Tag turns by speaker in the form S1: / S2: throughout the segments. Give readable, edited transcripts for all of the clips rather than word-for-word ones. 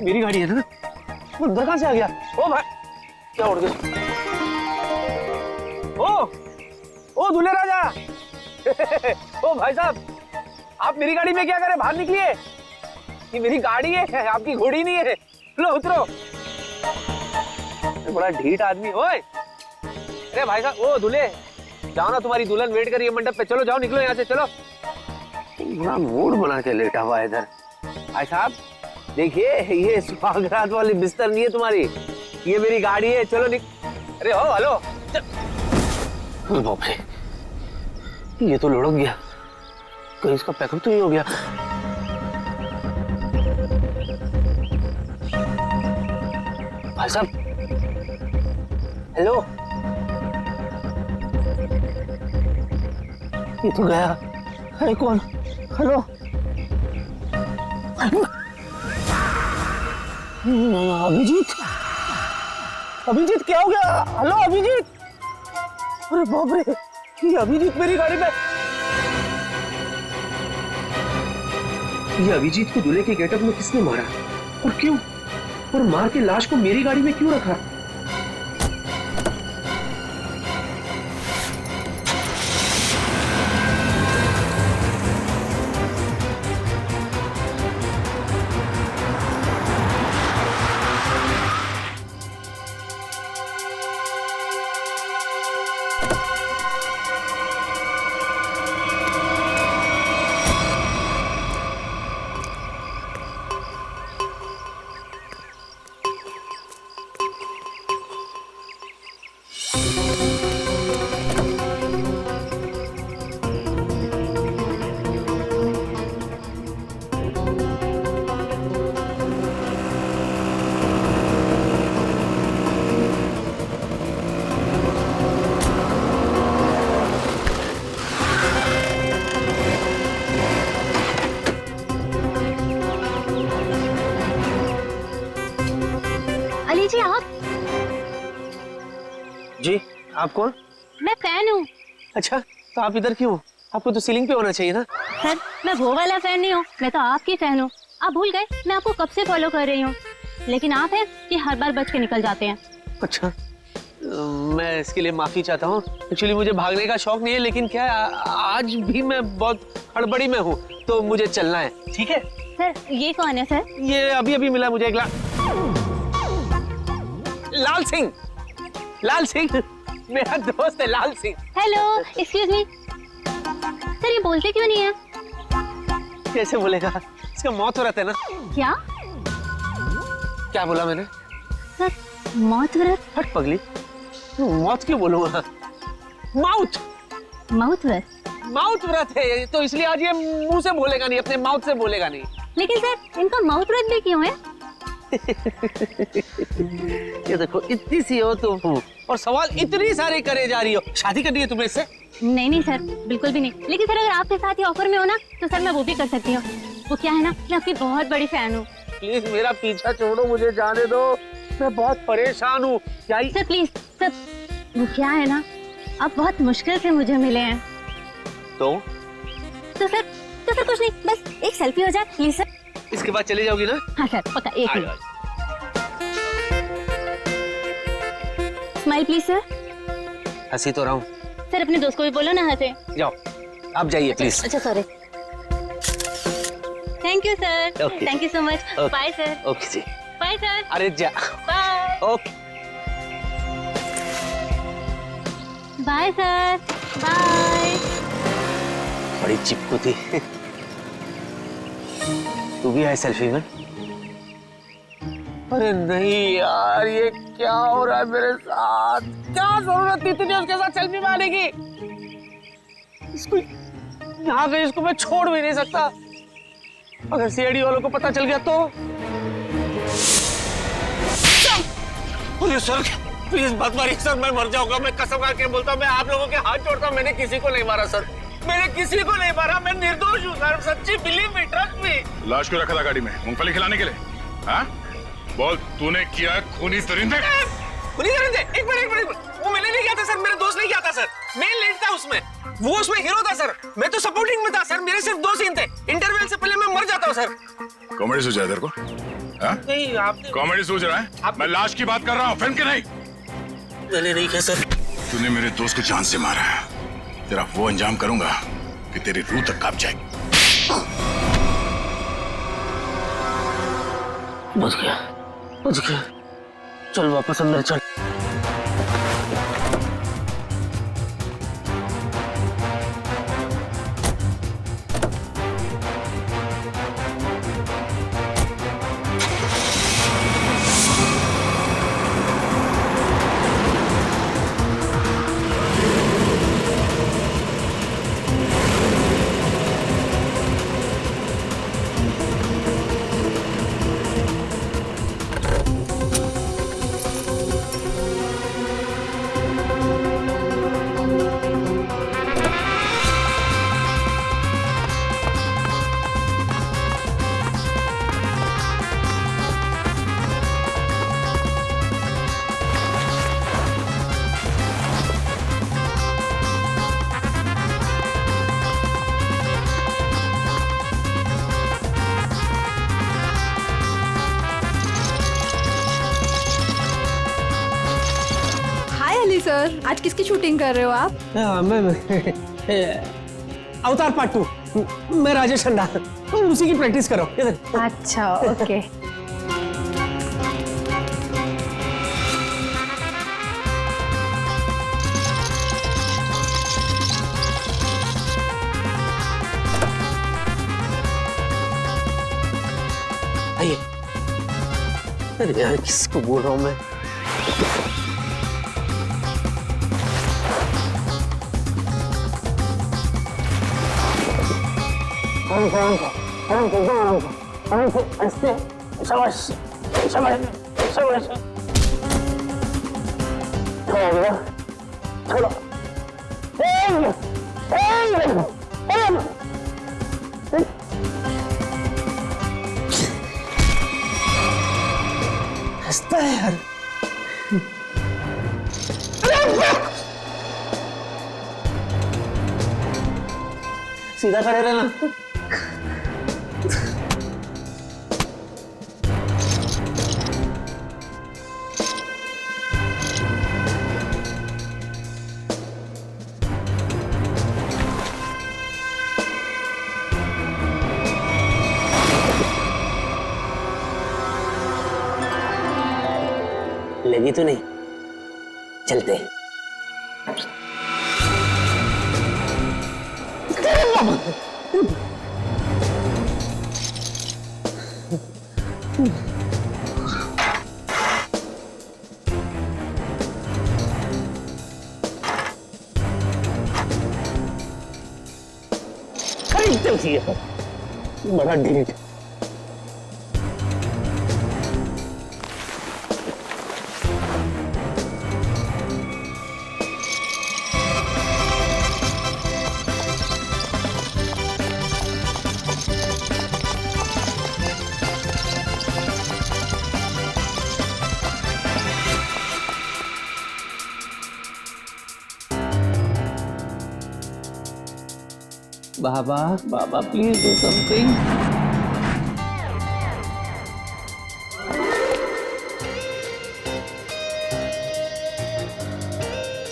S1: मेरी गाड़ी है ना, वो अंदर कहाँ से आ गया? ओ भाई, क्या उड़ गया? ओ दूल्हे राजा। ओ भाई साहब, आप मेरी गाड़ी में क्या करें? बाहर निकलिए, ये मेरी गाड़ी है, आपकी घोड़ी नहीं है। लो उतरो। बड़ा ढीठ आदमी। ओए, अरे भाई साहब, ओ दूल्हे, जाओ ना, तुम्हारी दुल्हन वेट कर रही है मंडप पे। चलो जाओ, निकलो यहाँ से, चलो। पूरा मूड बना के लेटा हुआ है इधर। भाई साहब देखिए, ये सुहागरात वाली बिस्तर नहीं है तुम्हारी, ये मेरी गाड़ी है। चलो अरे हो, हेलो। बाप रे, ये तो लुढ़क गया, कहीं इसका पैकअप तो नहीं हो गया। भाई साहब, हेलो, ये तो गया। अरे कौन? हेलो, अभिजीत, अभिजीत क्या हो गया? हेलो अभिजीत। अरे बाप रे, ये अभिजीत मेरी गाड़ी में। ये अभिजीत को दूल्हे के गेटअप में किसने मारा और क्यों? और मार के लाश को मेरी गाड़ी में क्यों रखा?
S2: जी आप?
S1: जी, आप कौन?
S2: मैं फैन हूँ।
S1: अच्छा, तो आप इधर क्यों? आपको तो सीलिंग पे होना चाहिए ना।
S2: सर, मैं वो वाला फैन नहीं हूँ, मैं तो आपकी फैन हूँ। आप भूल गए, मैं आपको कब से फॉलो कर रही हूँ, लेकिन आप हैं कि हर बार बच के निकल जाते हैं।
S1: अच्छा, मैं इसके लिए माफी चाहता हूँ। एक्चुअली मुझे भागने का शौक नहीं है, लेकिन क्या है, आज भी मैं बहुत हड़बड़ी में हूँ, तो मुझे चलना है। ठीक है
S2: सर, ये कौन है सर?
S1: ये अभी अभी मिला मुझे एक लाल सिंह। लाल सिंह मेरा दोस्त है, Lal Singh.
S2: Hello, excuse me. Sir, ये बोलते क्यों नहीं है?
S1: कैसे बोलेगा, इसका मौत व्रत है ना।
S2: क्या?
S1: क्या बोला मैंने?
S2: सर, मौत व्रत?
S1: हट पगली, मौत क्यों बोलूंगा? माउथ
S2: माउथ व्रत?
S1: माउथ व्रत है, तो इसलिए आज ये मुंह से बोलेगा नहीं, अपने माउथ से बोलेगा नहीं।
S2: लेकिन सर, इनका माउथ व्रत भी क्यों है?
S1: ये देखो, इतनी सी हो तुम और सवाल इतनी सारे करे जा रही हो। शादी करनी है तुम्हें इससे?
S2: नहीं नहीं सर, बिल्कुल भी नहीं। लेकिन सर, अगर आपके साथ ये ऑफर में हो ना, तो सर मैं वो भी कर सकती हूँ। वो क्या है ना, मैं आपकी बहुत बड़ी फैन हूँ।
S1: प्लीज मेरा पीछा छोड़ो, मुझे जाने दो, मैं बहुत परेशान हूँ। क्या
S2: सर प्लीज सर, वो क्या है ना, आप बहुत मुश्किल से मुझे मिले हैं।
S1: तो
S2: सर कुछ नहीं, बस एक सेल्फी हो जाए प्लीज सर।
S1: इसके बाद चले जाओगी ना?
S2: हाँ सर, पक्का, एक मिनट। Smile please sir.
S1: हंसी तो रहा हूँ।
S2: सर, अपने दोस्त को भी बोलो ना हंसे।
S1: जाओ, आप जाइए प्लीज।
S2: अच्छा sorry. Thank you sir, thank you so much. Bye sir.
S1: Okay जी,
S2: बाय सर।
S1: अरे जा,
S2: bye.
S1: Okay
S2: bye sir, bye.
S1: बड़ी चिपकू थी। तू भी है सेल्फी में? अरे नहीं यार, ये क्या हो रहा है मेरे साथ? क्या जरूरत थी तुझे उसके साथ सेल्फी मारने की? इसको यहाँ पे इसको मैं छोड़ भी नहीं सकता। अगर सीआईडी वालों को पता चल गया तो? अरे सर प्लीज मत मारिए सर, मैं मर जाऊंगा। मैं कसम खा के बोलता हूँ, मैं आप लोगों के हाथ जोड़ता हूँ, मैंने किसी को नहीं मारा सर, मैंने किसी को नहीं मारा, मैं निर्दोष हूँ सर, सच्ची, बिलीव मी, ट्रस्ट मी।
S3: लाश क्यों रखा था गाड़ी में? मूंगफली खिलाने के लिए? हाँ? बोल, तूने किया खूनी सरिंदे?
S1: खूनी सरिंदे? एक मिनट, वो मैंने नहीं किया था सर, मेरे दोस्त ने किया था सर, मैं लीड था उसमें, वो उसमें हीरो था सर, मैं तो सपोर्टिंग में था सर, मेरे सिर्फ 2 सीन थे, इंटरवल से पहले मैं मर जाता हूँ सर।
S3: कॉमेडी सूझा तेरे को? हाँ?
S1: नहीं आपने
S3: कॉमेडी सोच रहा है? मैं लाश की बात कर रहा हूँ, फिल्म की नहीं।
S1: मैंने नहीं किया सर।
S3: तूने मेरे दोस्त को जान से मारा है, तेरा वो अंजाम करूंगा कि तेरी रूह तक कांप जाएगी।
S1: बच गया, बच गया। चल वापस अंदर चल।
S4: सर, आज किसकी शूटिंग कर रहे हो आप?
S1: मैं अवतार पार्ट 2। मैं राजेश खन्ना, उसी की प्रैक्टिस करो।
S4: अच्छा, ओके।
S1: आइए। अरे यार किसको बोल रहा हूँ मैं? हंसता है यार। सीधा खड़े रहना। लगी तो नहीं? चलते। खरीदते उसी बड़ा ढीठ। बाबा बाबा प्लीज डू समथिंग।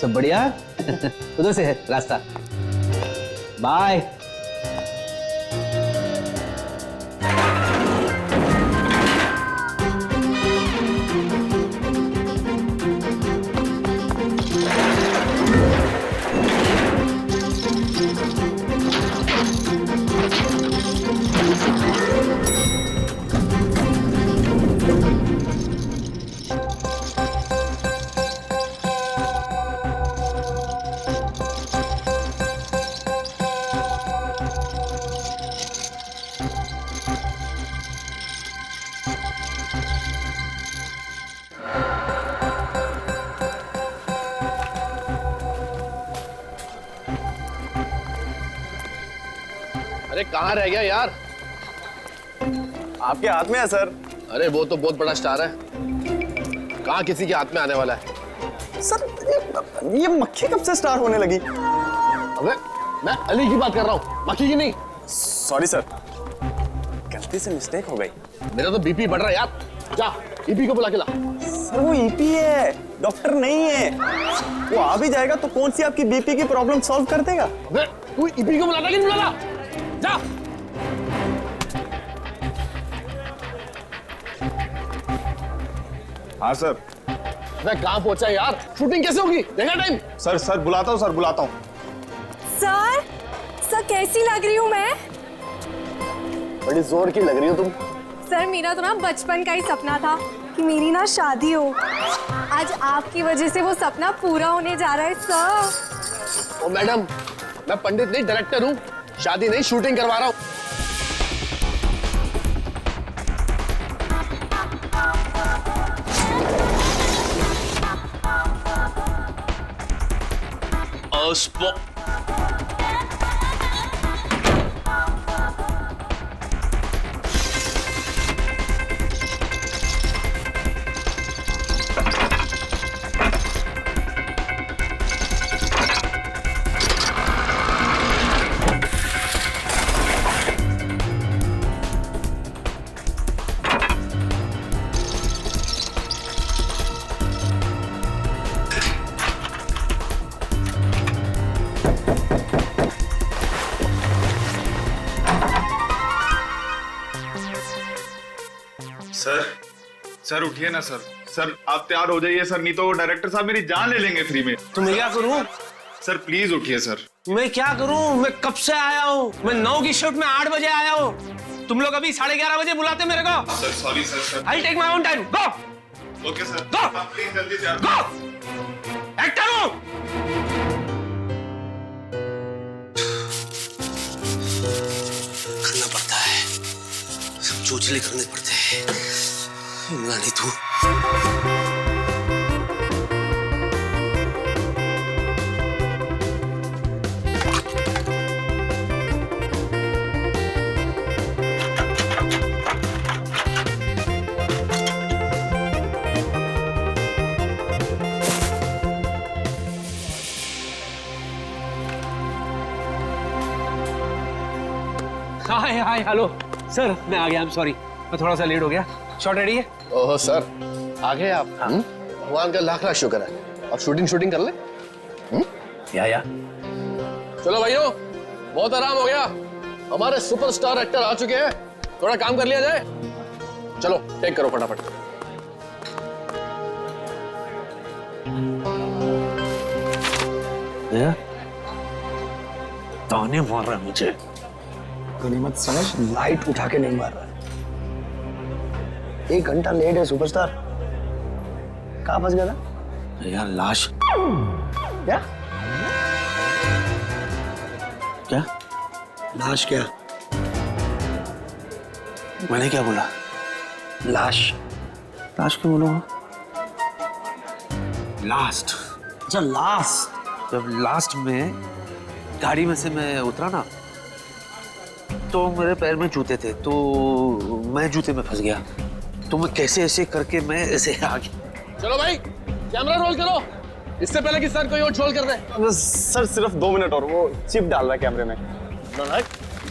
S1: सब बढ़िया? उधर से है रास्ता। बाय।
S5: अरे कहाँ रह गया यार?
S6: आपके हाथ में है सर।
S5: अरे वो तो बहुत बड़ा स्टार है, कहाँ किसी के हाथ में आने वाला है?
S6: सर ये मक्खी कब से स्टार होने लगी?
S5: अबे मैं अली की बात कर रहा हूँ, मक्खी की नहीं।
S6: सॉरी सर, गलती से मिस्टेक हो गई।
S5: मेरा तो बीपी बढ़ रहा है यार, जा ईपी को बुला के ला।
S6: सर वो ईपी है, डॉक्टर नहीं है। वो आ भी जाएगा तो कौन सी आपकी बीपी की प्रॉब्लम सॉल्व कर देगा?
S5: अबे तू ईपी को बुलाता कि नहीं बुलाता? जा।
S7: हाँ सर।
S5: मैं कहाँ पहुंचा यार, शूटिंग कैसे होगी? देखा टाइम?
S7: सर बुलाता हूँ, सर बुलाता हूँ।
S4: सर कैसी लग रही हूँ मैं?
S5: बड़ी जोर की लग रही हो तुम।
S4: सर मेरा तो ना बचपन का ही सपना था कि मेरी ना शादी हो। आज आपकी वजह से वो सपना पूरा होने जा रहा है सर।
S5: ओ मैडम, मैं पंडित नहीं डायरेक्टर हूँ, शादी नहीं शूटिंग करवा रहा हूँ।
S7: सर उठिए ना सर। सर आप तैयार हो जाइए सर, नहीं तो डायरेक्टर साहब मेरी जान ले लेंगे फ्री में।
S1: तो मैं क्या करूं?
S7: सर प्लीज उठिए सर।
S1: मैं क्या करूं? मैं कब से आया हूं? मैं 9 की शिफ्ट में 8 बजे आया हूं। तुम लोग अभी 11:30 बजे बुलाते मेरे को।
S7: Sir sorry sir.
S1: I'll take my own time. Go.
S7: Okay sir.
S1: Go.
S7: आप प्लीज जल्दी तैयार
S1: Go. एक्टर हूं।
S8: करना पड़ता है, सब चोचले करने पड़ते हैं। नहीं तू
S1: हाय हेलो सर, मैं आ गया। आई एम सॉरी, मैं थोड़ा सा लेट हो गया। शॉट रेडी है?
S5: ओह सर, आ गए आप। भगवान का लाख लाख शुक्र है। अब शूटिंग कर ले।
S1: या
S5: चलो भाइयों, बहुत आराम हो गया, हमारे सुपरस्टार एक्टर आ चुके हैं। थोड़ा काम कर लिया जाए। चलो टेक करो फटाफट।
S1: ताने मार रहा है मुझे।
S6: गनीमत समझ, लाइट उठा के नहीं मार रहा। 1 घंटा लेट है सुपरस्टार। कहाँ फंस गया था?
S8: यार लाश।
S6: क्या
S8: क्या?
S6: लाश? क्या
S8: मैंने क्या बोला?
S6: लाश?
S8: लाश क्यों बोलूंगा?
S1: लास्ट,
S6: अच्छा लास्ट।
S8: जब लास्ट में गाड़ी में से मैं उतरा ना, तो मेरे पैर में जूते थे, तो मैं जूते में फंस गया। तो मैं कैसे ऐसे करके मैं ऐसे आ गया।
S5: चलो भाई, कैमरा रोल करो, इससे पहले कि सर कोई और ट्रोल कर दे।
S6: सर सिर्फ 2 मिनट और, वो चिप डाल रहा है कैमरे में।
S5: नालायक,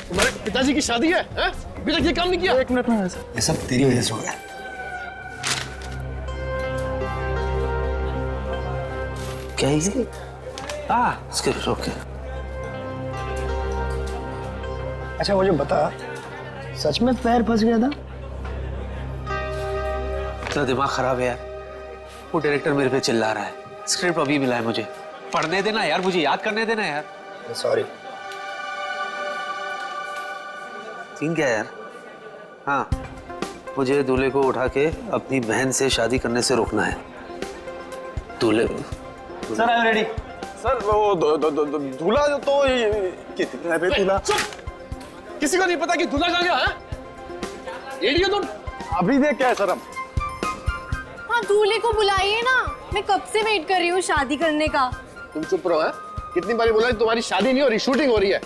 S5: तुम्हारे पिताजी की शादी है? अभी तक ये काम नहीं किया।
S6: 1 मिनट में। ये सब तेरी वजह से हो रहा है।
S8: क्या ये? Script okay.
S6: अच्छा मुझे बता, सच में पैर फंस गया था?
S8: इतना दिमाग खराब है यार। वो डायरेक्टर मेरे पे चिल्ला रहा है। स्क्रिप्ट अभी मिला है मुझे, पढ़ने देना यार, मुझे याद करने देना यार।
S6: सॉरी।
S8: सीन क्या है यार? हाँ, मुझे दूल्हे को उठा के अपनी बहन से शादी करने से रोकना है। दूल्हे
S6: sir I am ready. Sir वो दूल्हा जो तो कितने पे दूल्हा?
S5: किसी को नहीं पता कि दूल्हा कहाँ गया है? इडियट तुम।
S6: अभी देख क्या है सर? हम
S4: हाँ दूल्हे को बुलाइए ना, मैं कब से वेट कर रही हूँ शादी करने का।
S5: तुम चुप रहो। है कितनी बारी बोला कि तुम्हारी शादी नहीं हो रही, शूटिंग हो रही है।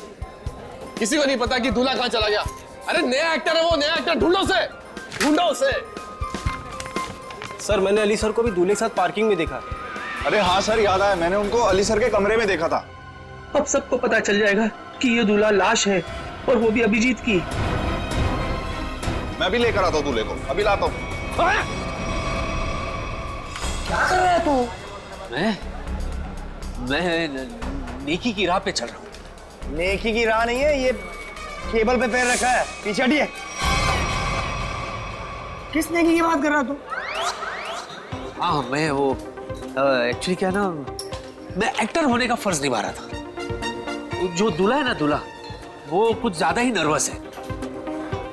S5: किसी को नहीं पता कि दूल्हा कहाँ चला गया। अरे नया एक्टर है वो, नया एक्टर ढूंढो उसे।
S6: सर मैंने अली सर को भी दूल्हे के साथ पार्किंग में देखा। अरे हाँ सर, याद आया, मैंने उनको अली सर के कमरे में देखा था।
S8: अब सबको पता चल जाएगा कि ये दूल्हा लाश है, और वो भी अभिजीत की।
S6: मैं भी लेकर आता हूँ दूल्हे को, अभी लाता हूँ।
S8: क्या कर रहा है तू? मैं नेकी की राह पे चल रहा हूँ।
S9: नेकी की राह नहीं है, ये केबल पे पैर रखा है, पीछे हटिए। किस नेकी की बात कर रहा तू?
S8: हाँ मैं वो एक्चुअली क्या ना, मैं एक्टर होने का फर्ज निभा रहा था। जो दूल्हा है ना, दूल्हा वो कुछ ज्यादा ही नर्वस है,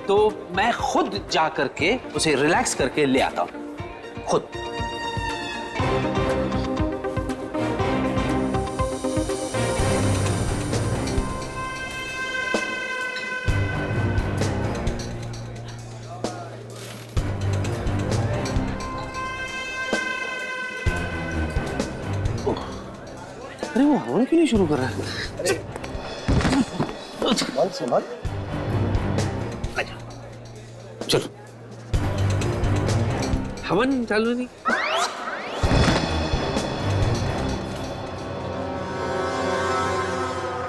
S8: तो मैं खुद जा करके उसे रिलैक्स करके ले आता हूँ खुद। अरे वो हवन क्यों नहीं शुरू कर रहा है?
S9: संभल।
S8: चलो, हवन चालू नहीं।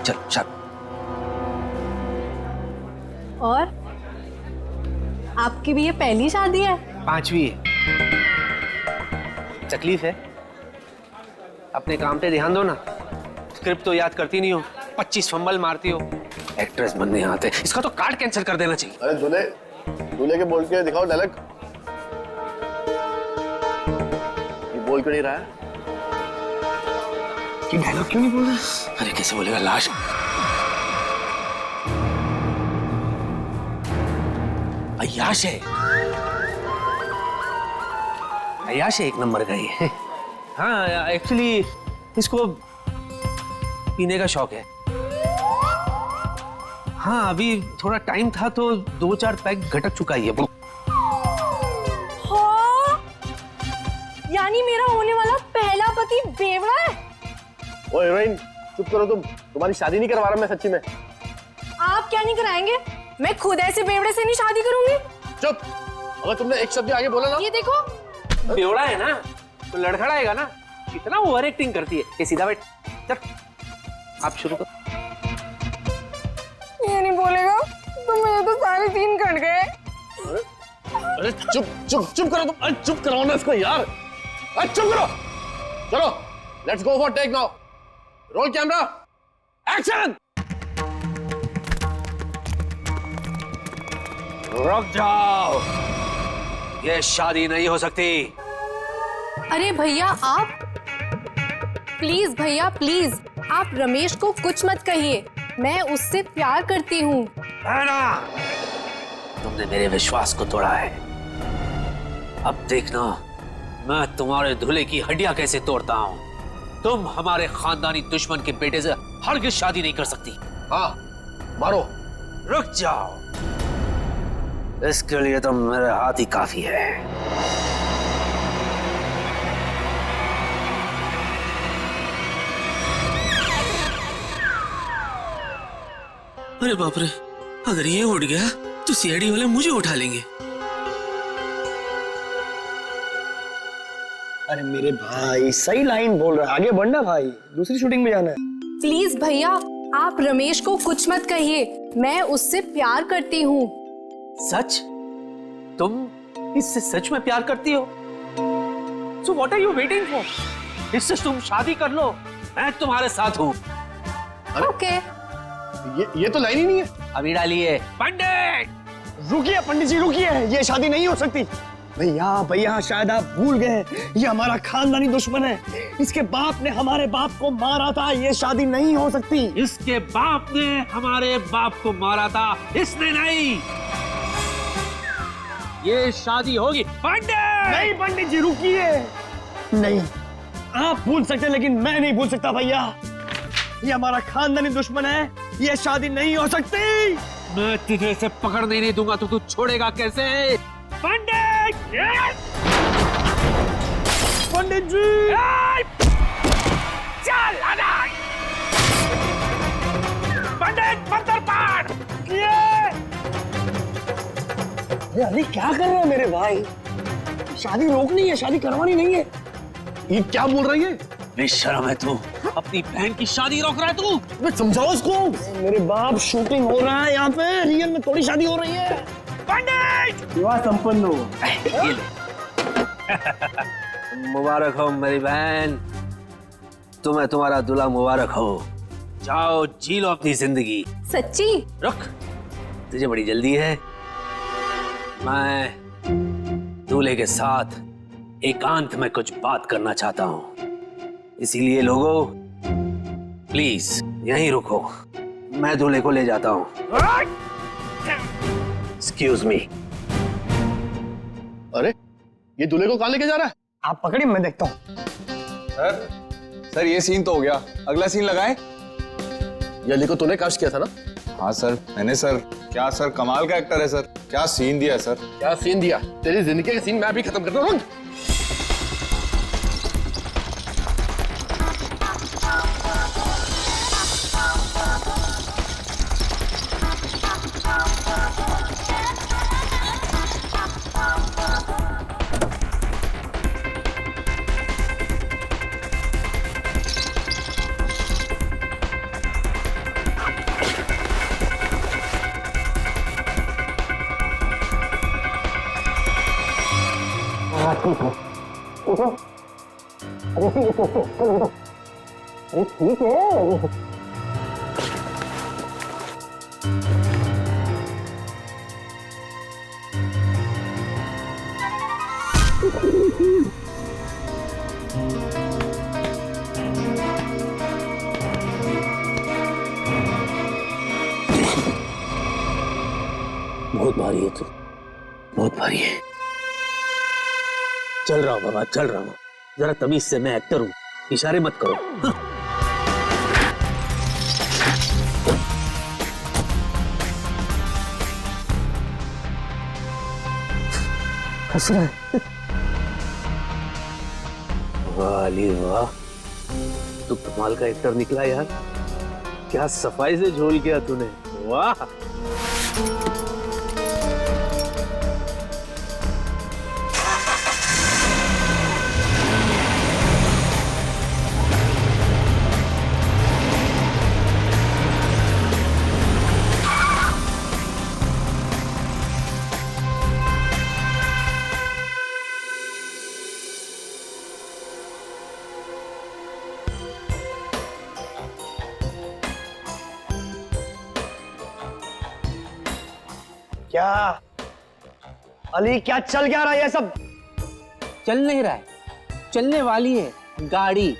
S8: चल चल।
S4: और आपकी भी ये पहली शादी है?
S8: 5वीं है। तकलीफ है, अपने काम पे ध्यान दो ना। स्क्रिप्ट तो याद करती नहीं हो, 25 फंबल मारती हो। एक्ट्रेस बनने आते, इसका तो कार्ड कैंसिल कर देना चाहिए।
S5: अरे दूल्हे, दूल्हे के बोल के दिखाओ डायलॉग। ये बोल क्यों नहीं रहा है?
S8: कि डायलॉग क्यों नहीं बोल रहा? अरे कैसे बोलेगा, लाश। अय्याश है, अय्याश है, एक नंबर का ये। हाँ एक्चुअली इसको पीने का शौक है। हाँ अभी थोड़ा टाइम था तो 2-4 पैक घटक चुका ही है।
S4: हाँ, यानी मेरा होने वाला पहला पति बेवड़ा है।
S5: ओ हीरोइन, चुप करो तुम, तुम्हारी शादी नहीं करवा रहा मैं सच्ची में।
S4: आप क्या नहीं कराएंगे? मैं खुद ऐसे बेवड़े से नहीं शादी करूंगी।
S5: चुप, अगर तुमने एक शब्द आगे बोला ना।
S4: ये देखो,
S8: बेवड़ा है ना तो लड़खड़ाएगा ना, कितना ओवर एक्टिंग करती है। ये सीधा बैठ, चल आप शुरू करो।
S4: ये नहीं बोलेगा तो मेरे तो सारे सीन कट गए।
S5: अरे चुप चुप चुप करो तुम, अरे चुप कराओ ना इसको यार, अरे चुप करो। चलो let's go for take now, roll camera, action.
S8: रुक जाओ, ये शादी नहीं हो सकती।
S4: अरे भैया आप प्लीज, भैया प्लीज, आप रमेश को कुछ मत कहिए, मैं उससे प्यार करती हूँ।
S8: तुमने मेरे विश्वास को तोड़ा है, अब देखना मैं तुम्हारे दूल्हे की हड्डियां कैसे तोड़ता हूँ। तुम हमारे खानदानी दुश्मन के बेटे से हरगिज शादी नहीं कर सकती।
S5: हाँ मारो।
S8: रुक जाओ, इसके लिए तो मेरे हाथ ही काफी है। अरे बाप रे, अगर ये उठ गया तो सीआईडी वाले मुझे उठा लेंगे।
S9: अरे मेरे भाई सही लाइन बोल रहा है, आगे बढ़ना भाई, दूसरी शूटिंग में जाना है।
S4: प्लीज भैया, आप रमेश को कुछ मत कहिए, मैं उससे प्यार करती हूँ।
S8: सच? तुम इससे सच में प्यार करती हो? So what are you waiting for? इससे तुम शादी कर लो, मैं तुम्हारे साथ हूँ।
S4: ओके।
S5: ये तो लाइन ही नहीं है।
S8: अभी डालिए। पंडित
S9: रुकिए पंडित जी, रुकिए, ये शादी नहीं हो सकती। भैया भैया, शायद आप भूल गए, ये हमारा खानदानी दुश्मन है। इसके बाप ने हमारे बाप को मारा था, ये शादी नहीं हो सकती।
S8: इसके बाप ने हमारे बाप को मारा था, इसने नहीं। ये शादी होगी। पंडित
S9: नहीं पंडित जी रुकिए, नहीं, आप भूल सकते हैं लेकिन मैं नहीं भूल सकता भैया। ये हमारा खानदानी दुश्मन है, ये शादी नहीं हो सकती।
S8: मैं तुझे इसे पकड़ने नहीं दूंगा तो तू छोड़ेगा कैसे? पंडित!
S9: पंडित जी!
S8: चल अनाज! पंडित मंत्र पाठ!
S9: अरे क्या कर रहे हैं मेरे भाई? शादी रोकनी है, शादी करवानी नहीं है।
S5: ये क्या बोल रही है?
S8: बेशर्म है तू, अपनी बहन की शादी रोक रहा है तू।
S5: मैं समझाओ उसको।
S9: मेरे बाप, शूटिंग हो रहा है यहाँ पे, रियल में थोड़ी शादी हो रही है। विवाह संपन्न हो।
S8: ये ले। मुबारक हो मेरी बहन, तुम्हें तुम्हारा दूल्हा मुबारक हो। जाओ जी लो अपनी जिंदगी।
S4: सच्ची?
S8: रुक, तुझे बड़ी जल्दी है। मैं दूल्हे के साथ एकांत में कुछ बात करना चाहता हूं, इसीलिए लोगों प्लीज यहीं रुको, मैं दूल्हे को ले जाता हूं। Excuse me.
S5: अरे ये दूल्हे को कहां लेके जा रहा है?
S9: आप पकड़िए, मैं देखता हूँ।
S6: सर ये सीन तो हो गया, अगला सीन लगाए।
S5: ये अली को तूने कास्ट किया था ना?
S6: हाँ सर मैंने। सर क्या सर, कमाल का एक्टर है सर, क्या सीन दिया सर।
S5: क्या सीन दिया? तेरी जिंदगी का सीन मैं अभी खत्म करता हूँ।
S9: अरे ठीक है।
S8: बहुत भारी है तू, बहुत भारी है। चल रहा हूं बाबा, चल रहा हूं। जरा तमीज से, मैं एक्टर हूं, इशारे मत करो।
S9: हंस रहा है।
S8: वाह अली वाह, तू कमाल का एक्टर निकला यार। क्या सफाई से झोल किया तूने, वाह।
S9: क्या अली, क्या चल क्या रहा है ये सब?
S1: चल नहीं रहा है, चलने वाली है गाड़ी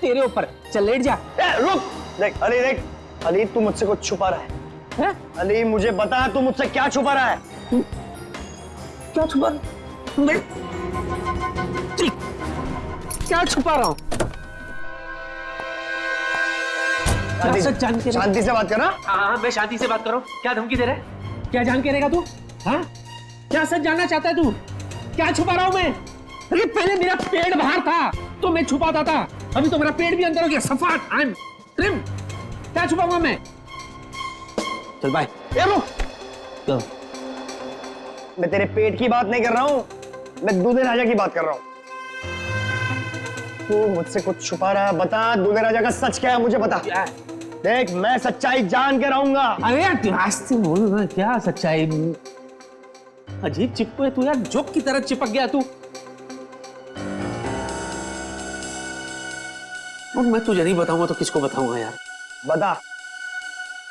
S1: तेरे ऊपर। चल लेट जा।
S9: रुक, देख अली, देख अली, तू मुझसे कुछ छुपा रहा है। अली मुझे बता, तू मुझसे क्या छुपा रहा है?
S1: क्या छुपा? क्या छुपा रहा हूं?
S9: शांति से बात करना।
S1: हाँ, मैं शांति से बात कर रहा हूँ। क्या धमकी दे रहा है? क्या जान के रहेगा तू? हाँ, क्या सच जानना चाहता है तू? क्या छुपा रहा हूं मैं? अरे पहले मेरा पेट बाहर था तो मैं छुपाता था, अभी तो मेरा पेट भी अंदर हो गया। सफाट, आई एम ट्रिम। क्या छुपाऊंगा मैं? चल बाय।
S9: रुक, मैं तेरे पेट की बात नहीं कर रहा हूँ, मैं दूल्हे राजा की बात कर रहा हूँ। तू मुझसे कुछ छुपा रहा है, बता दूल्हे राजा का सच क्या है, मुझे बता। देख मैं सच्चाई जान के रहूंगा।
S1: अरे रास्ते बोल ना, क्या सच्चाई? अजीब चिपको है तू यार, जोक की तरह चिपक गया तू। और मैं तुझे नहीं बताऊंगा तो किसको बताऊंगा यार?
S9: बता।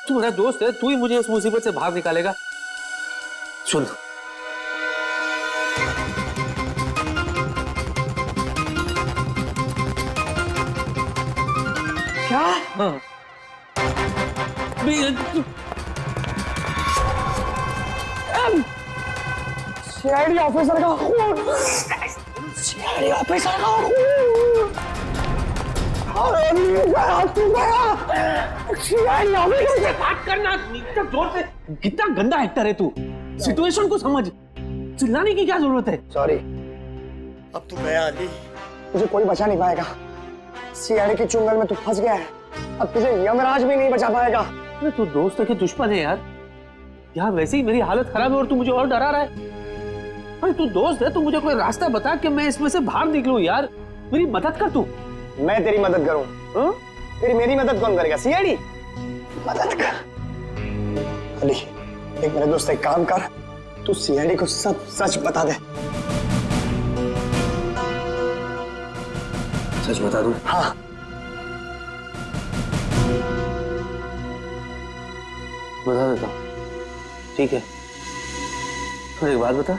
S1: तू मेरा दोस्त है, तू ही मुझे इस मुसीबत से बाहर निकालेगा। सुन,
S9: क्या?
S1: हाँ,
S9: सीआईडी ऑफिसर का खून, सीआईडी ऑफिसर का खून। अरे सीआईडी ऑफिसर से
S1: बात करना इतना जोर से। कितना गंदा एक्टर है तू, सिचुएशन को समझ। चिल्लाने की क्या जरूरत है?
S9: सॉरी, अब तू गया अली, तुझे कोई बचा नहीं पाएगा। सीआईडी के चुंगल में तू फंस गया है, अब तुझे यमराज भी नहीं बचा पाएगा।
S1: अरे तू दोस्त है कि दुश्मन है यार? यार वैसे ही मेरी हालत खराब है और तू मुझे और डरा रहा है। अरे तू दोस्त है, तू मुझे कोई रास्ता बता कि मैं इसमें से बाहर निकलूं यार। मेरी मदद कर तू।
S9: मैं तेरी मदद करूं? तेरी मेरी मदद कौन करेगा? सीआईडी मदद कर। अली देख मेरे दोस्त, एक काम कर, तू सीआईडी को सब सच बता दे।
S8: सच बता दूं?
S9: हाँ।
S8: बता देता हूं, ठीक है। फिर एक बात बता,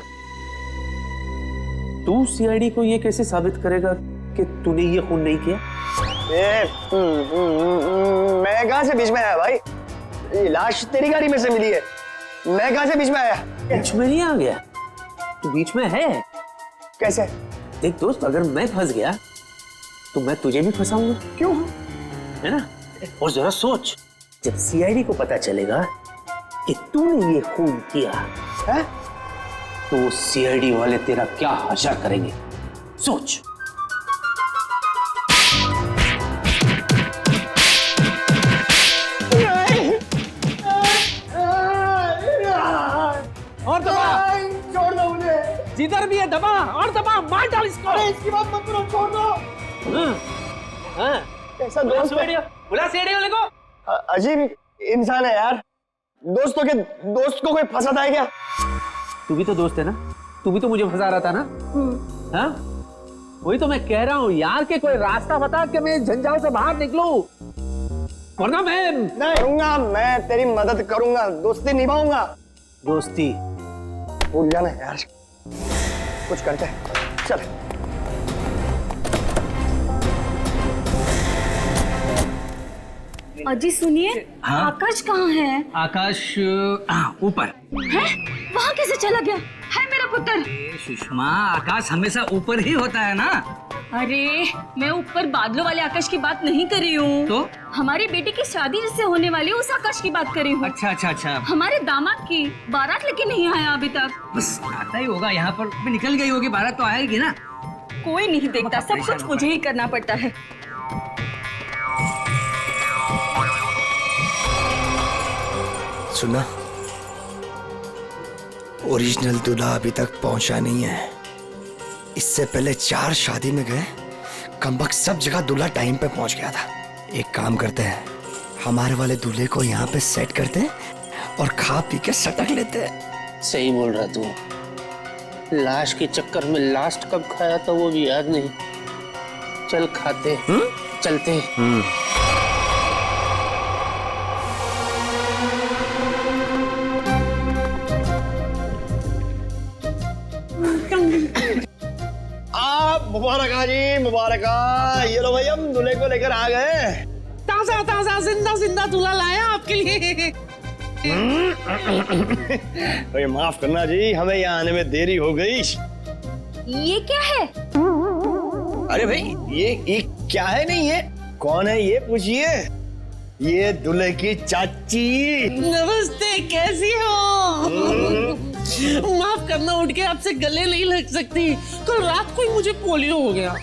S8: तू सीआईडी को ये कैसे साबित करेगा कि तूने ये खून नहीं किया?
S9: मैं कहां से बीच में आया भाई? ये लाश तेरी गाड़ी में से मिली है, मैं कहां से बीच में आया?
S8: बीच में नहीं आ गया, तू बीच में है।
S9: कैसे?
S8: देख दोस्त, अगर मैं फंस गया तो मैं तुझे भी फंसाऊंगा।
S9: क्यों?
S8: है ना? और जरा सोच, जब सीआईडी को पता चलेगा कि तूने ये खून किया
S9: है,
S8: तो सीआईडी वाले तेरा क्या हाशर करेंगे, सोच।
S1: और दबा,
S9: छोड़ दो मुझे।
S1: जिधर भी है दबा, और दबा, मार डाल इसको।
S9: अरे इसकी बात मत करो, छोड़ दो। कैसा दोस्त है?
S1: बुला सीआईडी वाले को।
S9: अजीब इंसान है यार। दोस्त को कोई फंसाता है क्या?
S8: तू भी तो दोस्त है ना, तू भी तो मुझे फंसा रहा था ना। हाँ, वही तो मैं कह रहा हूँ यार, कि कोई रास्ता बता कि मैं झंझाव से बाहर निकलूं, वरना मैं
S9: नहीं करूंगा, मैं तेरी मदद करूंगा, दोस्ती निभाऊंगा।
S8: दोस्ती
S9: भूल जाना यार, कुछ करते हैं, चल।
S2: अजी सुनिए, आकाश कहाँ है?
S1: आकाश ऊपर
S2: है? वहाँ कैसे चला गया? है मेरा पुत्र।
S1: सुषमा, आकाश हमेशा ऊपर ही होता है ना।
S2: अरे मैं ऊपर बादलों वाले आकाश की बात नहीं कर रही हूँ,
S1: तो
S2: हमारी बेटी की शादी जिससे होने वाली है उस आकाश की बात कर रही हूँ।
S1: अच्छा अच्छा अच्छा,
S2: हमारे दामाद की बारात लेके नहीं आया अभी तक।
S1: बस आता ही होगा यहाँ पर, भी निकल गई होगी, बारात तो आएगी ना।
S2: कोई नहीं देखता, सब कुछ मुझे ही करना पड़ता है।
S9: सुना, ओरिजिनल दूल्हा अभी तक पहुंचा नहीं है। इससे पहले 4 शादी में गए, कमबख्त सब जगह दूल्हा टाइम पे पहुंच गया था। एक काम करते हैं, हमारे वाले दूल्हे को यहाँ पे सेट करते हैं और खा पी के सटक लेते हैं।
S8: सही बोल रहा तू। लाश के चक्कर में लास्ट कब खाया था वो भी याद नहीं। चल खाते, चलते।
S9: मुबारक जी, मुबारक। ये लो भाई, हम दूल्हे को लेकर आ गए।
S1: ताजा ताजा जिंदा जिंदा दूल्हा लाया आपके लिए।
S9: तो माफ करना जी, हमें यहाँ आने में देरी हो गई।
S2: ये क्या है?
S9: अरे भाई, ये क्या है? नहीं, ये कौन है ये पूछिए। ये दूल्हे की चाची।
S1: नमस्ते, कैसी हो? माफ करना, उठ के आपसे गले नहीं लग सकती, कल रात को ही मुझे पोलियो हो गया।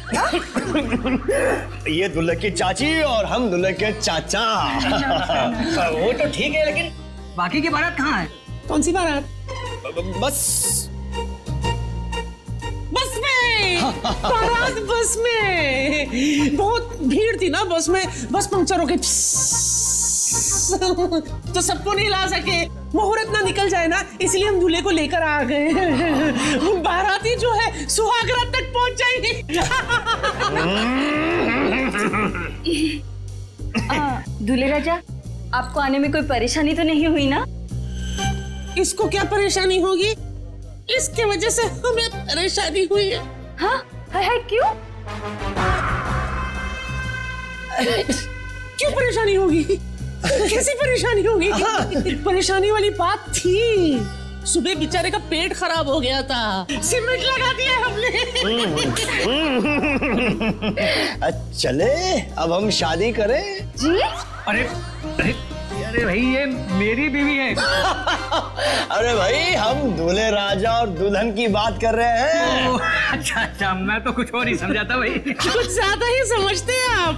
S9: ये दूल्हे की चाची और हम दूल्हे के चाचा।
S1: वो तो ठीक है, लेकिन बाकी की बारात कहाँ है? कौन सी बारात?
S9: बस
S1: में बारात बस में। बहुत भीड़ थी ना बस में, बस पंक्चर हो गई तो सबको नहीं ला सके, मुहूर्त ना निकल जाए ना, इसलिए हम दूल्हे को लेकर आ गए। बाराती जो है सुहागरात तक पहुंच जाएगी।
S2: दूल्हे राजा, आपको आने में कोई परेशानी तो नहीं हुई ना?
S1: इसको क्या परेशानी होगी? इसके वजह से हमें परेशानी हुई है।
S2: हाँ, है क्यों?
S1: क्यों परेशानी होगी? कैसी परेशानी होगी? परेशानी वाली बात थी, सुबह बेचारे का पेट खराब हो गया था, सीमेंट लगा दिया हमने।
S9: चले, अब हम शादी करें
S2: जी?
S1: अरे अरे अरे भाई, ये मेरी बीवी है।
S9: अरे भाई, हम दूल्हे राजा और दुल्हन की बात कर रहे हैं।
S1: अच्छा अच्छा, मैं तो कुछ और ही समझा था भाई।
S10: कुछ ज्यादा ही समझते हैं आप।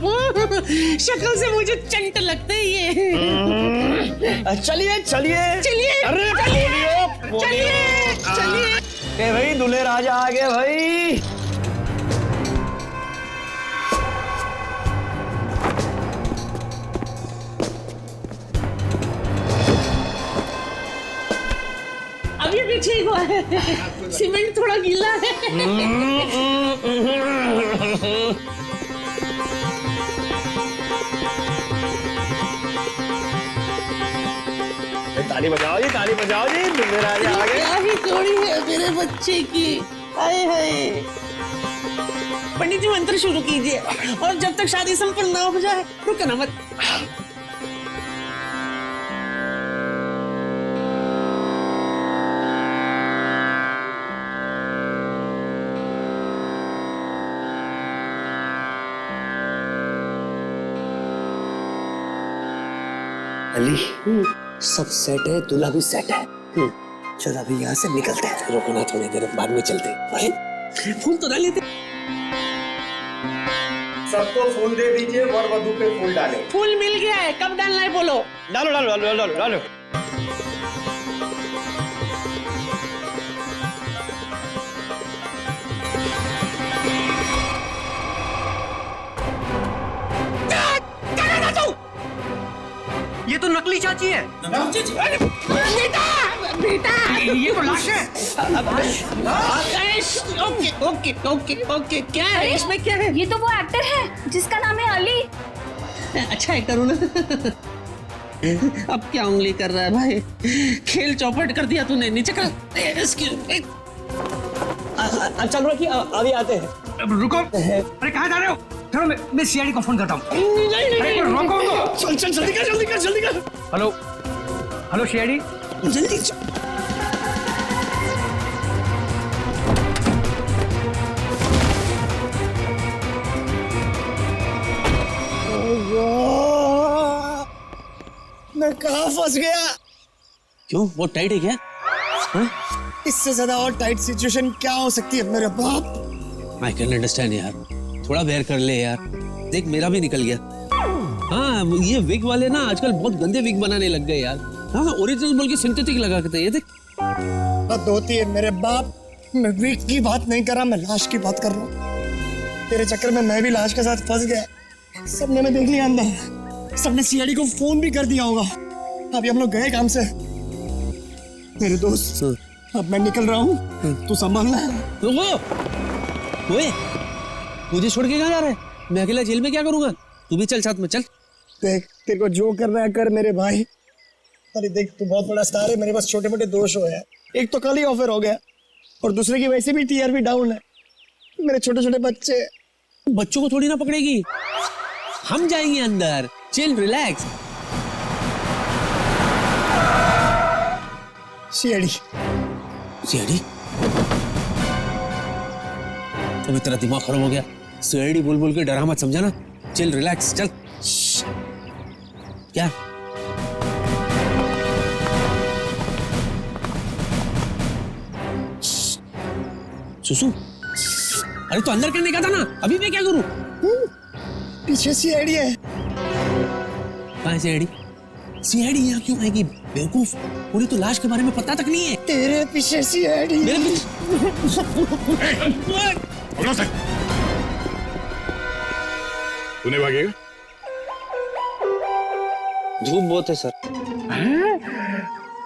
S10: शक्ल से मुझे चंट लगते हैं ये।
S9: चलिए चलिए
S10: चलिए,
S9: अरे
S10: चलिए चलिए चलिए।
S9: भाई, दूल्हे राजा आ गए भाई।
S10: ये भी ठीक हुआ है, सीमेंट थोड़ा गीला है।
S5: ताली बजाओ जी, ताली बजाओ जी, मेरा आ गए।
S10: क्या ही जोड़ी है मेरे बच्चे की। हाय हाय। पंडित जी मंत्र शुरू कीजिए और जब तक शादी संपन्न ना हो जाए रुकना मत।
S9: अली सब सेट है, दूल्हा भी सेट है। चल अभी यहाँ से निकलते हैं।
S10: रुकना थोड़ी देर, बाद में चलते। अरे फूल तो डाल लेते।
S6: सबको फूल दे दीजिए, वर वधू पे फूल डाले।
S10: फूल मिल गया है, कब डालना है बोलो।
S6: डालो डालो डालो डालो डालो।
S1: ये तो नकली चाची है।
S10: बेटा बेटा
S1: ये तो लाश है।
S10: ओके ओके ओके ओके, क्या है इसमें, क्या है?
S2: ये तो वो एक्टर है जिसका नाम है अली।
S10: अच्छा एक्टर हूँ ना। अब क्या उंगली कर रहा है भाई, खेल चौपट कर दिया तूने। नीचे कर।
S6: चल रखिए, अभी आते हैं।
S1: रुको, अरे कहाँ जा रहे हो? चलो मैं सीआईडी को फोन करता हूँ। अरे रोको उनको।
S6: चल चल जल्दी कर जल्दी कर जल्दी कर।
S1: Hello hello CID.
S10: जल्दी चल।
S9: मैं कहाँ फंस गया?
S10: क्यों, वो टाइट है क्या?
S9: इससे ज्यादा और टाइट सिचुएशन क्या हो सकती है मेरे बाप?
S10: आई कैन अंडरस्टैंड यार, थोड़ा बेयर कर ले यार। देख मेरा भी निकल गया। हाँ ये विग वाले ना आजकल बहुत गंदे विग बनाने लग गए यार। हाँ ओरिजिनल बोल के सिंथेटिक लगा के ये देख।
S9: हद होती है मेरे बाप। मैं वीक की बात नहीं कर रहा, मैं लाश की बात कर रहा हूँ। तेरे चक्कर में मैं भी लाश के साथ फंस गया। सबने मैं देख लिया अंदर, सबने सीआईडी को फोन भी कर दिया होगा। अभी हम लोग गए काम से। मेरे दोस्त अब मैं निकल रहा हूँ, तू संभालना।
S10: ओए मुझे छोड़ के कहाँ जा रहा है? मैं अकेला जेल में क्या करूंगा? तू भी चल साथ में, चल।
S9: देख तेरे को जो करना है कर मेरे भाई। अरे देख तू बहुत बड़ा स्टार है, मेरे पास छोटे मोटे दोष हो हैं। एक तो कल ही ऑफर हो गया और दूसरे की वैसे भी टीआरपी डाउन है। मेरे छोटे छोटे बच्चे।
S10: बच्चों को थोड़ी ना पकड़ेगी, हम जाएंगे अंदर। Chill relax.
S9: CID
S10: CID? अभी तेरा दिमाग खराब हो गया। सीआईडी बोल बोल के डरा मत, समझा ना? चिल रिलैक्स, चल। क्या सुसु? अरे तो अंदर करने का था ना, अभी मैं क्या करूं?
S9: पीछे सीआईडी है।
S10: कहाँ सीआईडी? सीआईडी यहाँ क्यों आएगी बेवकूफ? उन्हें तो लाश के बारे में पता तक नहीं है।
S9: तेरे पीछे सीआईडी।
S10: मेरे पीछे?
S3: तूने भागेगा?
S10: धूप बहुत है सर।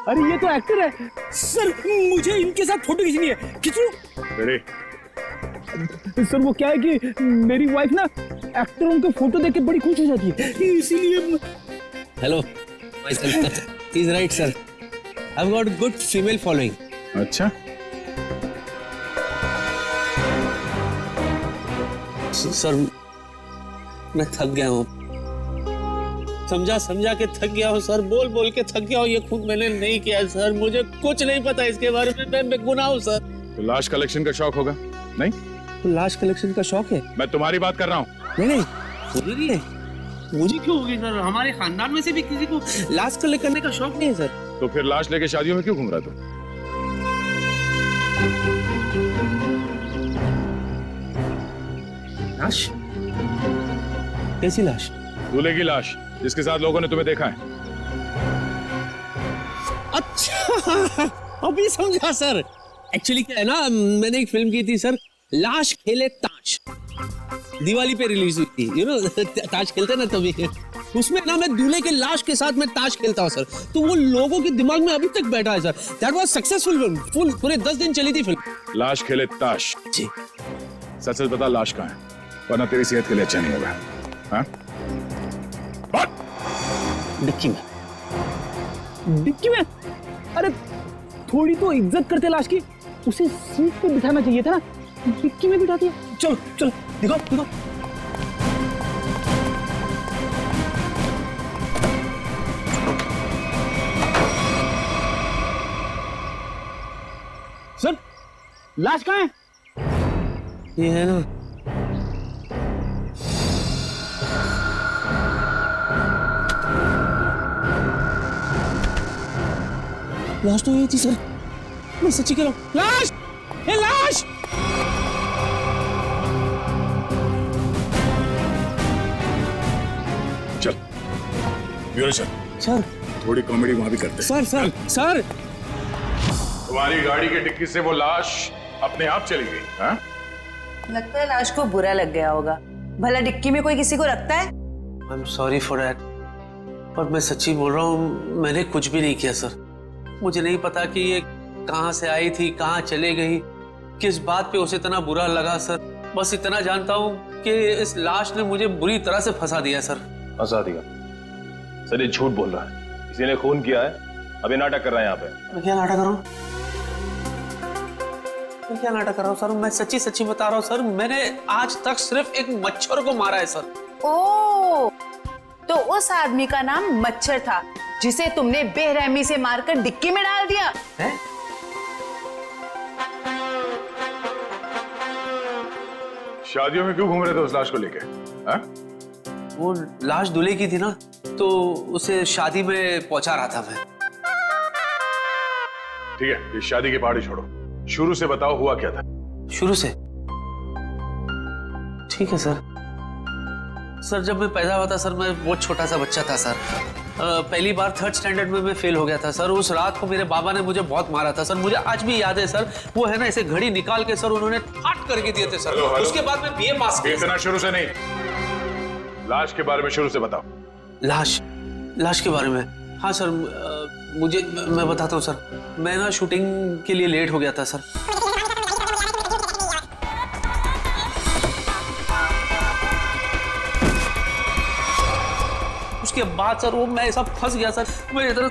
S1: अरे ये तो एक्टर है सर, मुझे इनके साथ फोटो खींचनी है। खींचो।
S3: अरे
S1: सर वो क्या है कि मेरी वाइफ ना एक्टरों के फोटो देख के बड़ी खुश हो जाती है, इसीलिए।
S10: Hello my son, he is right sir. I have got good female following.
S3: अच्छा,
S10: सर मैं थक गया हूँ, समझा समझा के थक गया हूँ सर, बोल बोल के थक गया हूँ। ये खुद मैंने नहीं किया सर, मुझे कुछ नहीं पता इसके बारे में, मैं बेगुनाह हूँ सर।
S3: तो लाश कलेक्शन का शौक होगा? नहीं,
S10: तो लाश कलेक्शन का शौक है?
S3: मैं तुम्हारी बात कर रहा हूँ।
S10: नहीं नहीं मुझे नहीं है। मुझे क्यों होगी सर? हमारे खानदान में से भी किसी को लाश कलेक्ट करने का शौक नहीं है सर।
S3: तो फिर लाश लेके शादियों में क्यों घूम रहा तू?
S10: लाश? कैसी लाश?
S3: दूल्हे की लाश, जिसके साथ लोगों ने तुम्हें देखा है।
S10: अच्छा अभी समझा सर। एक्चुअली क्या है ना, मैंने एक फिल्म की थी सर, लाश खेले ताश, दिवाली पे रिलीज हुई थी। यू नो ताश खेलते ना तभी, उसमें ना मैं दूल्हे के लाश के साथ में ताश खेलता हूँ सर, तो वो लोगों के दिमाग में अभी तक बैठा है sir. That was successful film, full पूरे 10 दिन चली थी फिल्म।
S3: लाश खेले ताश?
S10: जी।
S3: सच सच बता, लाश कहाँ है, वरना तेरी सेहत के लिए अच्छा नहीं होगा। हाँ? बात।
S10: डिक्की में। डिक्की में? अरे थोड़ी तो इज्जत करते लाश की, उसे सीट पे बिठाना चाहिए था ना, डिक्की में बिठा दिया। चलो चलो दिखाओ दिखाओ। सर लाश कहाँ है? ये है ना। लाश तो ये थी सर, मैं सच्ची कह रहा हूँ। लाश! ए लाश!
S3: चल ब्यूरो चल।
S10: सर
S3: थोड़ी कॉमेडी वहां भी करते।
S10: सर सर सर
S3: तुम्हारी गाड़ी की डिक्की से वो लाश अपने आप चली गई। हाँ?
S11: लगता है लाश को बुरा लग गया होगा। भला डिक्की में कोई किसी को रखता है?
S8: I am sorry for that, पर मैं सच्ची बोल रहा हूँ, मैंने कुछ भी नहीं किया सर। मुझे नहीं पता कि ये कहाँ से आई थी, कहाँ चले गई, किस बात पे उसे इतना बुरा लगा सर। बस इतना जानता हूँ कि इस लाश ने मुझे बुरी तरह से फंसा दिया सर।
S5: फंसा दिया? सर ये झूठ बोल रहा है, किसी ने खून किया है, अभी नाटक कर रहा है यहाँ पे।
S8: मैं क्या नाटक कर रहा हूँ? मैं क्या नाटक कर रहा हूँ सर? मैं सच्ची सच्ची बता रहा हूँ सर, मैंने आज तक सिर्फ एक मच्छर को मारा है सर।
S11: ओह, तो उस आदमी का नाम मच्छर था जिसे तुमने बेरहमी से मारकर डिक्की में डाल दिया
S8: है?
S3: शादियों में क्यों घूम रहे थे उस लाश को लेके? हाँ?
S8: वो लाश दूल्हे की थी ना, तो उसे शादी में पहुंचा रहा था मैं।
S3: ठीक है, ये शादी की पार्टी छोड़ो, शुरू से बताओ हुआ क्या था।
S8: शुरू से? ठीक है सर। सर जब मैं पैदा हुआ था सर, मैं बहुत छोटा सा बच्चा था सर। पहली बार 3rd स्टैंडर्ड में मैं फेल हो गया था सर। उस रात को मेरे बाबा ने मुझे बहुत मारा था सर, मुझे आज भी याद है सर। वो है ना, ऐसे घड़ी निकाल के सर उन्होंने फाट करके दिए थे सर।
S3: Hello, hello.
S8: उसके बाद मैं बीए पास किया।
S3: इतना शुरू से नहीं, लाश के बारे में शुरू से बताओ।
S8: लाश के बारे में? हाँ सर, मैं बताता हूँ सर। मैं ना शूटिंग के लिए लेट हो गया था सर। उसके बाद सर वो मैं ऐसा फंस गया सर, मैं इधर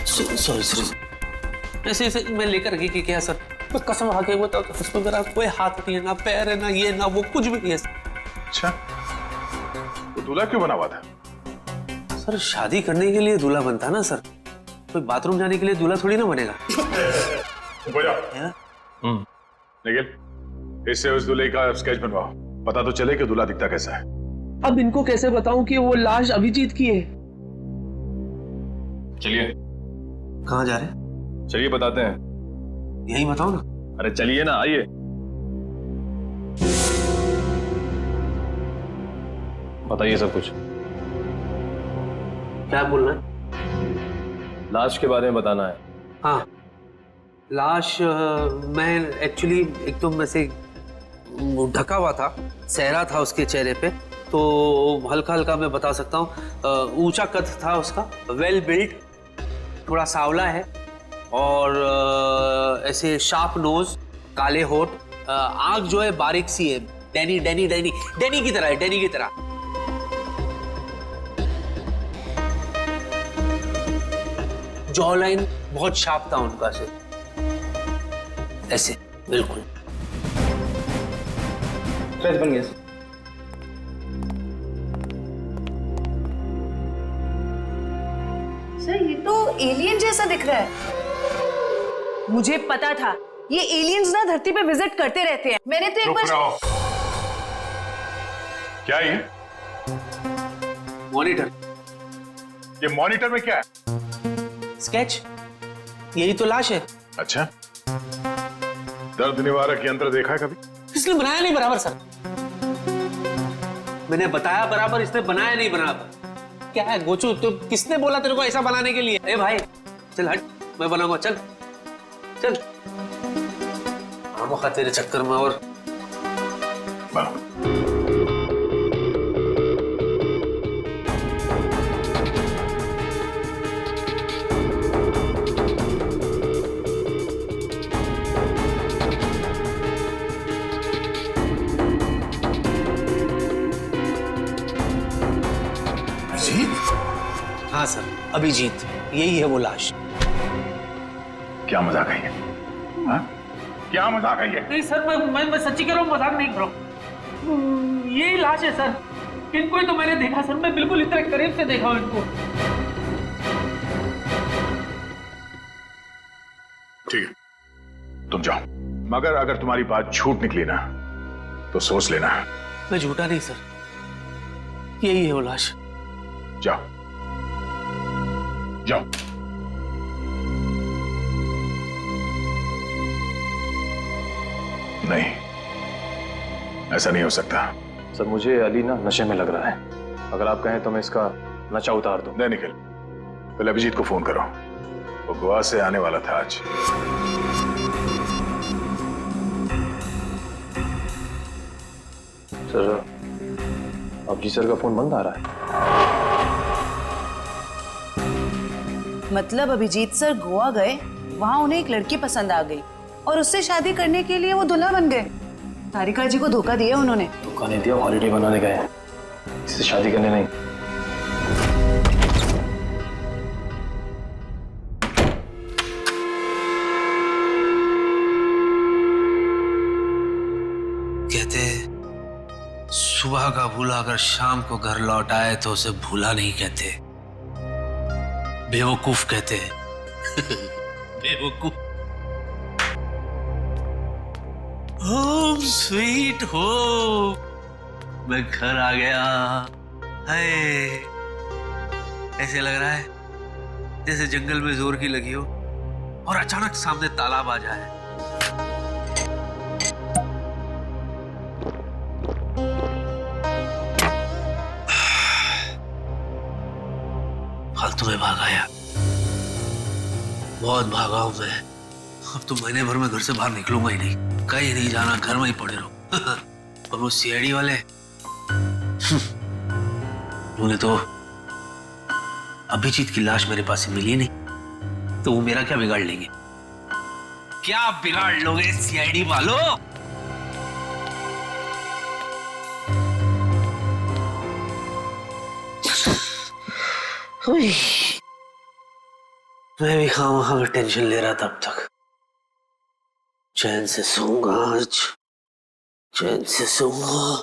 S8: सॉरी ऐसे ऐसे मैं लेकर गई कि क्या सर, मैं कसम खा के बताओ, उसमें मेरा कोई हाथ नहीं है, ना पैर है, ना ये ना वो, कुछ भी नहीं है।
S3: अच्छा, तो दूल्हा क्यों बना हुआ था?
S8: सर शादी करने के लिए दूल्हा बनता ना सर, कोई बाथरूम जाने के लिए दूल्हा थोड़ी ना बनेगा।
S3: निखिल, इससे उस दूल्हे का स्केच बनवाओ, पता तो चले कि दूल्हा दिखता कैसा है।
S10: अब इनको कैसे बताऊं कि वो लाश अभिजीत की है?
S5: चलिए।
S8: कहाँ जा रहे हैं?
S5: चलिए बताते हैं।
S8: यही बताओ ना।
S5: अरे चलिए ना, आइए। बताइए सब कुछ।
S8: क्या बोलना है?
S5: लाश के बारे में बताना है।
S8: हाँ, लाश मैं एक्चुअली एकदम ऐसे ढका हुआ था, सहरा था उसके चेहरे पे, तो हल्का हल्का मैं बता सकता हूँ। ऊंचा कद था उसका, वेल बिल्ट, थोड़ा सांवला है, और ऐसे शार्प नोज, काले होठ, आंख जो है बारीक सी है, डैनी डैनी डैनी डैनी की तरह है, डैनी की तरह। जॉ लाइन बहुत शार्प था उनका से, ऐसे बिल्कुल।
S6: बन गया।
S11: सर ये तो एलियन जैसा दिख रहा है। मुझे पता था ये एलियंस ना धरती पे विजिट करते रहते हैं। मैंने तो एक बार।
S3: क्या ये?
S8: मॉनिटर।
S3: ये मॉनिटर में क्या है?
S8: स्केच। यही तो लाश है।
S3: अच्छा, दर्द निवारक यंत्र देखा है कभी?
S8: इसने बनाया नहीं बराबर सर। मैंने बताया बराबर, इसने बनाया नहीं बराबर। क्या है गोचू, तो किसने बोला तेरे को ऐसा बनाने के लिए? ए भाई चल हट, मैं बनाऊंगा, चल चल। आमोखा तेरे चक्कर में और
S3: बनाओ।
S10: अभिजीत, यही है वो लाश।
S3: क्या मजाक है ये? हाँ? क्या मजाक है ये?
S10: नहीं सर, मैं सच्ची कह रहा हूँ, मजाक नहीं कर रहा हूँ। यही लाश है सर, इनको ही तो मैंने देखा सर, मैं बिल्कुल इतने करीब से देखा हूँ इनको।
S3: ठीक है, तुम जाओ, मगर अगर तुम्हारी बात झूठ निकली ना तो सोच लेना।
S10: मैं झूठा नहीं सर, यही है वो लाश।
S3: जाओ जाओ। नहीं, ऐसा नहीं हो सकता।
S6: सर मुझे अली ना नशे में लग रहा है, अगर आप कहें तो मैं इसका नशा उतार दूं।
S3: नहीं निखिल, पहले अभिजीत को फोन करो, वो गोवा से आने वाला था आज।
S6: सर अभिजीत सर का फोन बंद आ रहा है।
S11: मतलब अभिजीत सर गोवा गए, वहां उन्हें एक लड़की पसंद आ गई और उससे शादी करने के लिए वो दूल्हा बन गए। तारिका जी को धोखा दिया उन्होंने।
S6: धोखा नहीं दिया, हॉलिडे बनाने गए, इससे शादी करने नहीं।
S10: कहते सुबह का भूला अगर शाम को घर लौट आए तो उसे भूला नहीं कहते, बेवकूफ कहते बेवकूफ। होम स्वीट होम, मैं घर आ गया। हाय, ऐसे लग रहा है जैसे जंगल में जोर की लगी हो और अचानक सामने तालाब आ जाए। फालतू में भागा यार, बहुत भागा हूं मैं। अब तो महीने भर में घर से बाहर निकलूंगा ही नहीं, कहीं नहीं जाना, घर में ही पड़े रहो। और वो सीआईडी वाले उन्हें तो अभिजीत की लाश मेरे पास मिली नहीं, तो वो मेरा क्या बिगाड़ लेंगे? क्या बिगाड़ लोगे सीआईडी वालों? मैं भी खामखा में टेंशन ले रहा था अब तक। चैन से सोऊंगा आज, चैन से सोऊंगा।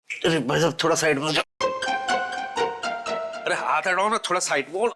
S10: अरे भाई साहब थोड़ा साइड में हो जाओ। अरे हाथ हटाओ ना, थोड़ा साइड में हो।